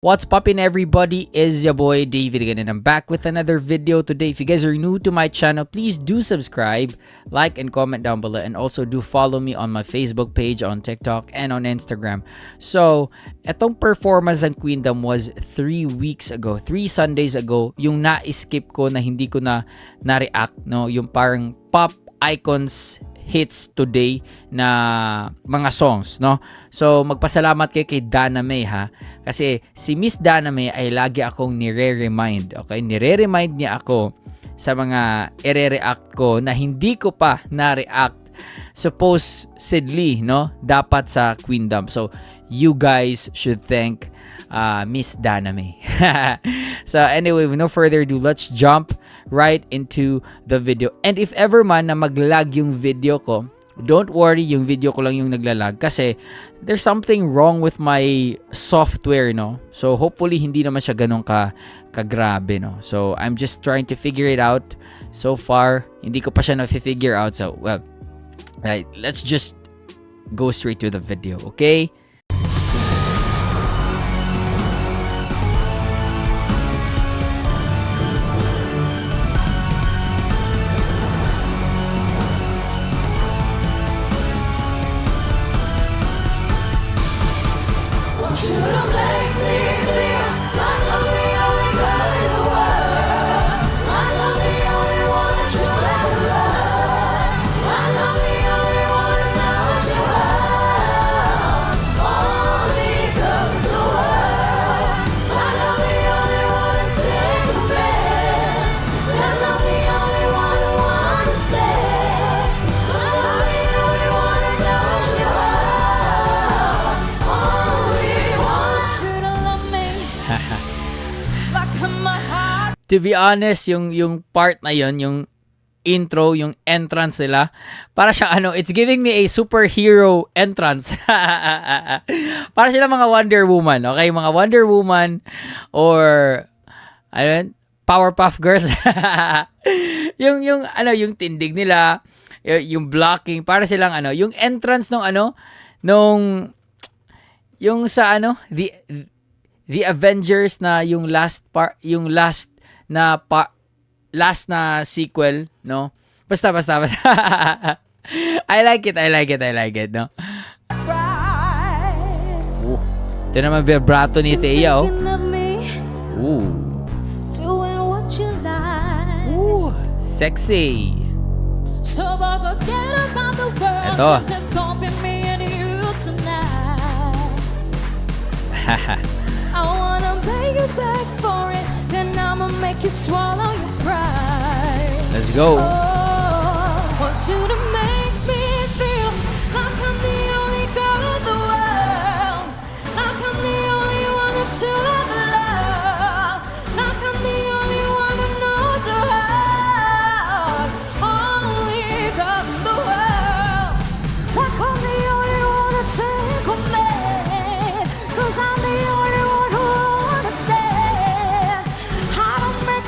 What's poppin', everybody? Is your boy David again, and I'm back with another video today. If you guys are new to my channel, please do subscribe, like, and comment down below, and also do follow me on my Facebook page, on TikTok, and on Instagram. So, etong performance ng Queendom was 3 weeks ago, 3 Sundays ago, yung na-skip ko na hindi ko na-react, no? Yung parang pop icons hits today na mga songs, no? So, magpasalamat kayo kay Dana May, ha? Kasi si Miss Dana May ay lagi akong nire-remind, okay? Nire-remind niya ako sa mga ire-react ko na hindi ko pa na-react supposedly, no? Dapat sa Queendom. So, you guys should thank Miss Dana May. So, anyway, with no further ado, let's jump right into the video. And if ever man na mag-lag yung video ko, don't worry, yung video ko lang yung naglalag kasi there's something wrong with my software, no? So hopefully hindi naman siya ganun kagrabe, no? So I'm just trying to figure it out. So far, hindi ko pa siya na-figure out. So, well, let's just go straight to the video, okay? To be honest, yung part na yon, yung intro, yung entrance nila, para siyang it's giving me a superhero entrance. Para sila mga Wonder Woman, okay? Mga Wonder Woman or Powerpuff Girls. yung tindig nila, yung blocking, para silang yung entrance nung yung sa The Avengers na yung last na sequel, no? Basta. I like it, no? Ito naman vibrato ni Thea, oh. Sexy. Ito. I wanna beg you back for it, then I'ma make you swallow your pride. Let's go. Want you to make me feel like I'm the only girl in the world, like I'm the only one that you ever love, like I'm the only one who knows your heart, only girl in the world, like I'm the only one that's single man, 'cause I'm the only one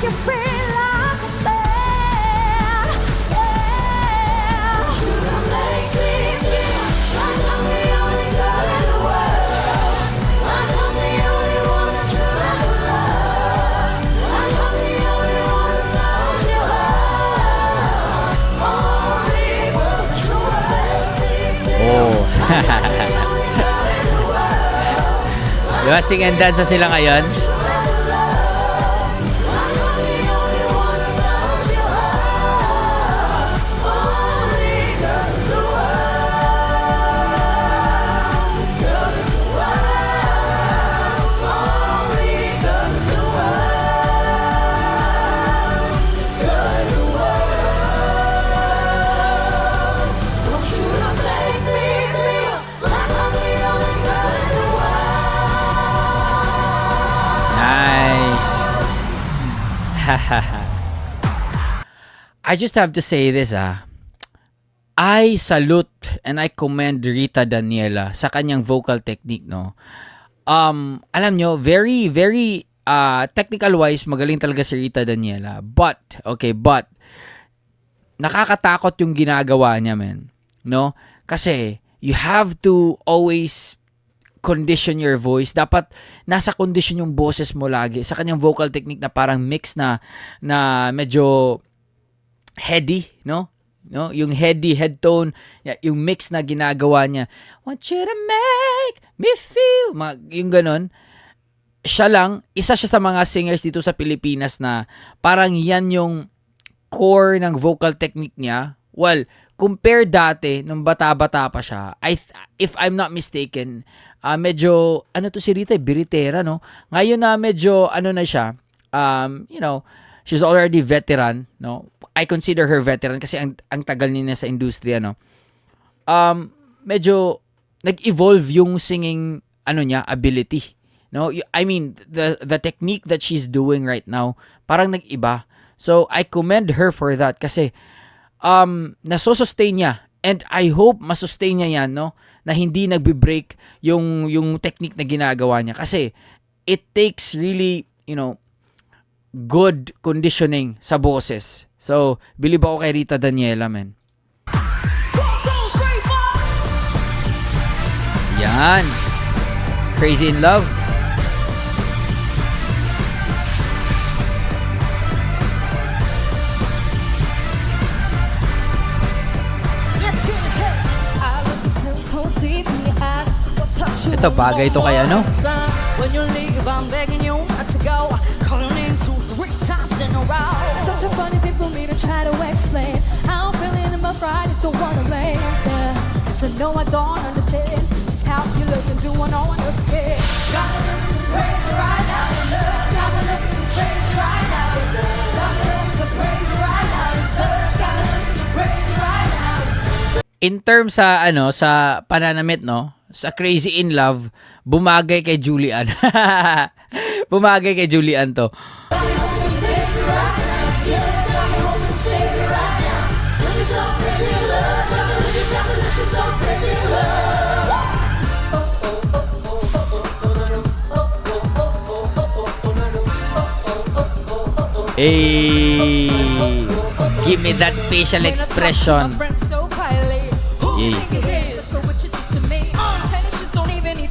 you feel like a man, yeah. You don't make me feel like I'm the only girl in the world, like I'm the only one that you ever love, like I'm the only one who knows you are, only girl that you make me feel like I'm the only girl in the world. Diba, sing and dance sila ngayon? I just have to say this, I salute and I commend Rita Daniela sa kanyang vocal technique, no? Alam nyo, very, very technical wise, magaling talaga si Rita Daniela. But nakakatakot yung ginagawa niya, man. No? Kasi you have to always condition your voice. Dapat nasa condition yung boses mo lagi. Sa kanyang vocal technique na parang mix na medyo heady, no? No, yung heady head tone, yung mix na ginagawa niya. Want you to make me feel, yung ganun. Isa siya sa mga singers dito sa Pilipinas na parang yan yung core ng vocal technique niya. Well, compare dati nung bata-bata pa siya. If I'm not mistaken, medyo si Rita, biritera, no? Ngayon na medyo na siya, she's already veteran, no? I consider her veteran kasi ang tagal niya sa industriya, no? Medyo nag-evolve yung singing niya, ability. No? I mean, the technique that she's doing right now, parang nag-iba. So I commend her for that kasi nasosustain niya, and I hope masustain niya yan, no? Na hindi nagbe-break yung technique na ginagawa niya kasi it takes really, good conditioning sa boses. So, believe ako kay Rita Daniela, man. Yan. Crazy in Love. Ito, bagay ito kay ano? When you leave, I'm begging you not to go. Call your name 2-3 times in a row. Such a funny thing for me to try to explain. I'm feeling in my pride, if don't wanna blame. Cause I know I don't understand just how you look and do I know I'm scared. Got me looking so crazy right now in love. Got me looking so crazy right now in love. Got me looking so crazy right now in touch. Got me looking so crazy right now. In terms sa sa pananamit, no? Sa Crazy in Love, bumagay kay Julian. Bumagay kay Julian to. Hey, give me that facial expression. Yeah.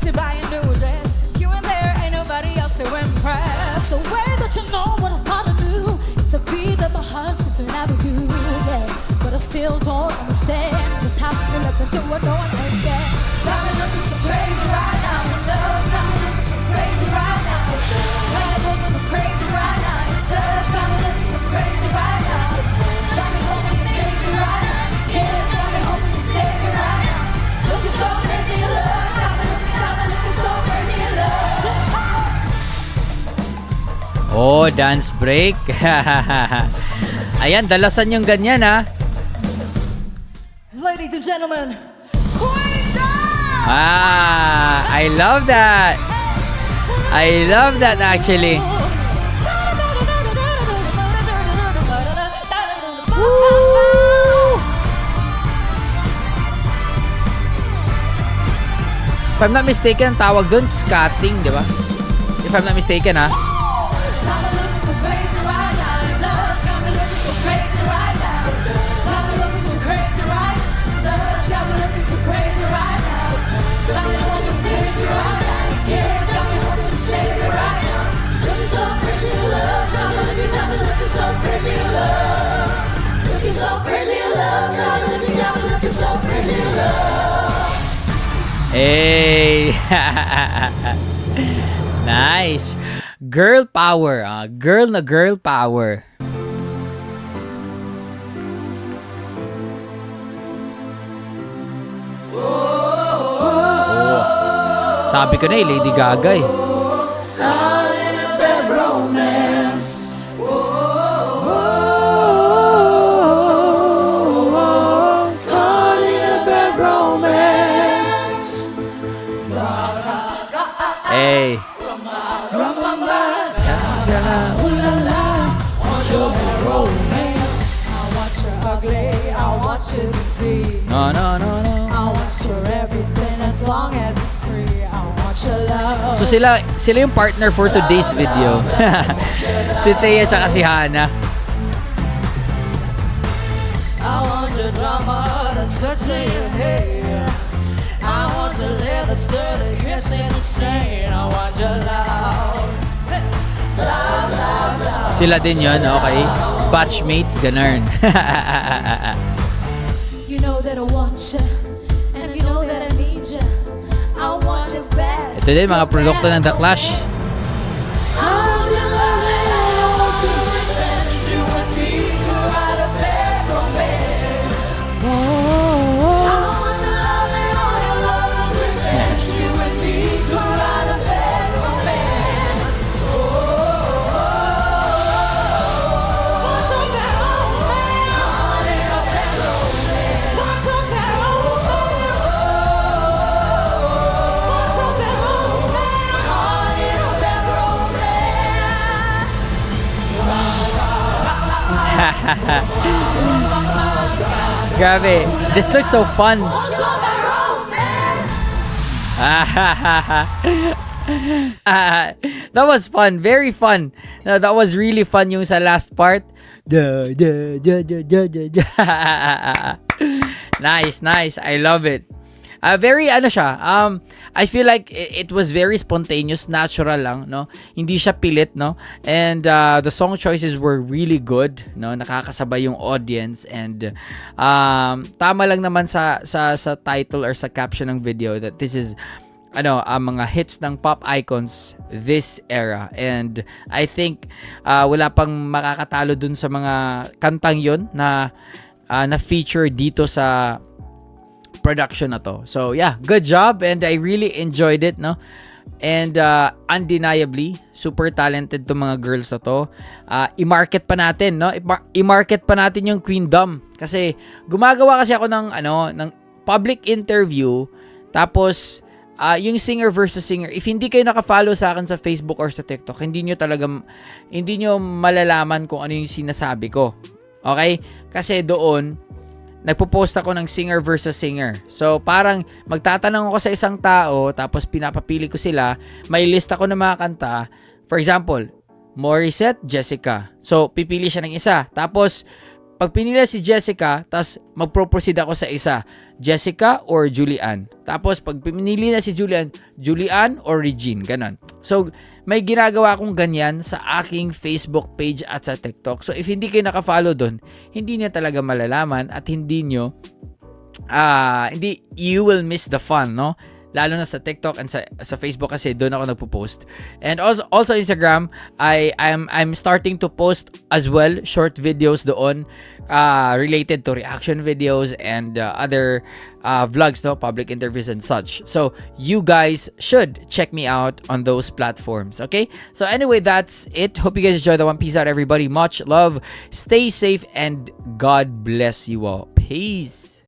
To buy a new dress, you and there ain't nobody else to impress. So where don't you know what I gotta do? It's to be that my husband's without you, yeah. But I still don't understand just how you look and do what no one else can. Got me looking so crazy right now in love. Got me looking so crazy right now in love. Got me looking so crazy right now in touch. Got me looking so crazy right now. Got me hoping you make me right now. Yes, got me hoping you save me right now. Looking so crazy in love. Oh, dance break. Ayan, dalasan yung ganyan, ha. Ladies and gentlemen, Queen Dance! I love that. I love that, actually. If I'm not mistaken, tawag dun scatting, di ba? If I'm not mistaken, ha. Hey. Nice. Girl power. Girl na girl power. Sabi ko na Lady Gaga eh. Hey. No, no, no, no. I want your everything as long as it's free. I want your love. So sila yung partner for today's video. Si Thea tsaka si Hana. I want your drama that's touching your hair. I want to live the steady kissing the same. I want your love. Love, love, love. Sila din yun, okay? Batchmates, ganun. You know that I want you, and you know that I need you. I want you back. Ito din, mga produkto ng The Clash. I want your love, and I want to spend you and me to write a bad romance. I want your love, and all your love is revenge. You and me to write a bad romance. Want some bad romance? Honey, a bad romance. Want some bad romance? Want some bad romance? Honey, a bad romance. Grabe, this looks so fun. Want some bad romance? That was fun, very fun. No, that was really fun yung sa last part. Nice. I love it. Very ano siya. I feel like it was very spontaneous, natural lang, no? Hindi siya pilit, no? And the song choices were really good, no? Nakakasabay yung audience and tama lang naman sa title or sa caption ng video that this is mga hits ng pop icons this era. And I think wala pang makakatalo dun sa mga kantang yon na feature dito sa production na to. So yeah, good job and I really enjoyed it, no? And undeniably, super talented to mga girls na to. I-market pa natin, no? I-market pa natin yung Queendom kasi gumagawa kasi ako ng public interview tapos yung singer versus singer. If hindi kayo naka-follow sa akin sa Facebook or sa TikTok, hindi nyo malalaman kung ano yung sinasabi ko. Okay? Kasi doon nagpo-post ako ng singer versus singer. So, parang magtatanong ako sa isang tao, tapos pinapapili ko sila. May list ako ng mga kanta. For example, Morissette, Jessica. So, pipili siya ng isa. Tapos, pag pinili si Jessica, tapos magpo-proceed ako sa isa. Jessica or Julian. Tapos, pag pinili na si Julian or Regine. Ganon. So, may ginagawa akong ganyan sa aking Facebook page at sa TikTok. So, if hindi kayo naka-follow doon, hindi niyo talaga malalaman at you will miss the fun, no? Lalo na sa TikTok and sa Facebook kasi doon ako nagpo-post. And also Instagram, I'm starting to post as well short videos doon related to reaction videos and other vlogs, no, public interviews and such. So you guys should check me out on those platforms, okay? So anyway, that's it. Hope you guys enjoy the one. Peace out, everybody. Much love. Stay safe and God bless you all. Peace.